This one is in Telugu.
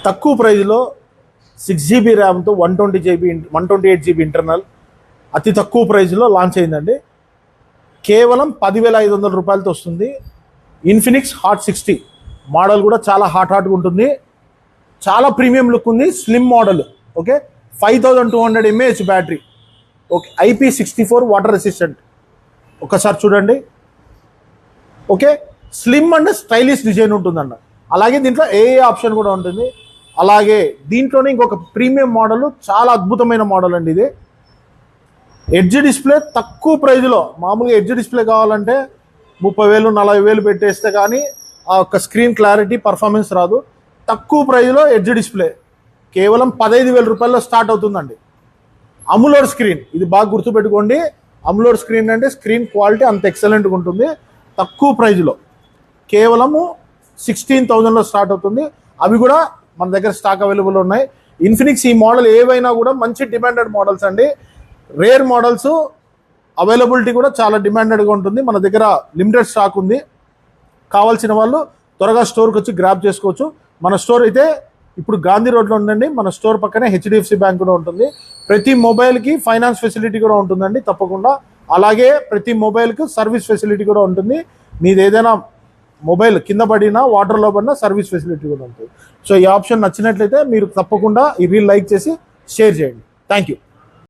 తక్కువ ప్రైజ్లో 6GB ర్యామ్తో 128GB ఇంటర్నల్ అతి తక్కువ ప్రైజ్లో లాంచ్ అయిందండి. కేవలం 10,500 రూపాయలతో వస్తుంది. ఇన్ఫినిక్స్ హాట్ 60 మోడల్ కూడా చాలా హాట్గా ఉంటుంది. చాలా ప్రీమియం లుక్ ఉంది. Slim model. Okay, 5200 mAh battery. Okay, IP64 water resistant. ఒకసారి చూడండి. Okay, slim and stylish design ఉంటుందన్న. అలాగే దీంట్లో ఏ ఆప్షన్ కూడా ఉంటుంది. అలాగే దీంట్లోనే ఇంకొక ప్రీమియం మోడల్, చాలా అద్భుతమైన మోడల్ అండి ఇది. ఎడ్జ్ డిస్ప్లే తక్కువ ప్రైజ్లో. మామూలుగా ఎడ్జ్ డిస్ప్లే కావాలంటే 30,000 40,000 పెట్టేస్తే కానీ ఆ యొక్క స్క్రీన్ క్లారిటీ పర్ఫార్మెన్స్ రాదు. తక్కువ ప్రైజ్లో ఎడ్జ్ డిస్ప్లే కేవలం 15,000 రూపాయల్లో స్టార్ట్ అవుతుందండి. అములోడ్ స్క్రీన్, ఇది బాగా గుర్తుపెట్టుకోండి. అములోడ్ స్క్రీన్ అంటే స్క్రీన్ క్వాలిటీ అంత ఎక్సలెంట్గా ఉంటుంది. తక్కువ ప్రైజ్లో కేవలము 16,000లో స్టార్ట్ అవుతుంది. అవి కూడా మన దగ్గర స్టాక్ అవైలబుల్ ఉన్నాయి. ఇన్ఫినిక్స్ ఈ మోడల్ ఏవైనా కూడా మంచి డిమాండెడ్ మోడల్స్ అండి. రేర్ మోడల్స్ అవైలబిలిటీ కూడా చాలా డిమాండెడ్గా ఉంటుంది. మన దగ్గర లిమిటెడ్ స్టాక్ ఉంది. కావాల్సిన వాళ్ళు త్వరగా స్టోర్కి వచ్చి గ్రాబ్ చేసుకోవచ్చు. మన స్టోర్ అయితే ఇప్పుడు గాంధీ రోడ్లో ఉందండి. మన స్టోర్ పక్కనే HDFC బ్యాంక్ కూడా ఉంటుంది. ప్రతి మొబైల్కి ఫైనాన్స్ ఫెసిలిటీ కూడా ఉంటుందండి తప్పకుండా. అలాగే ప్రతి మొబైల్కి సర్వీస్ ఫెసిలిటీ కూడా ఉంటుంది. మీది ఏదైనా మొబైల్ కింద పడినా వాటర్లో పడినా సర్వీస్ ఫెసిలిటీ కూడా ఉంటుంది. సో ఈ ఆప్షన్ నచ్చినట్లయితే మీరు తప్పకుండా ఈ రీల్ లైక్ చేసి షేర్ చేయండి. Thank you.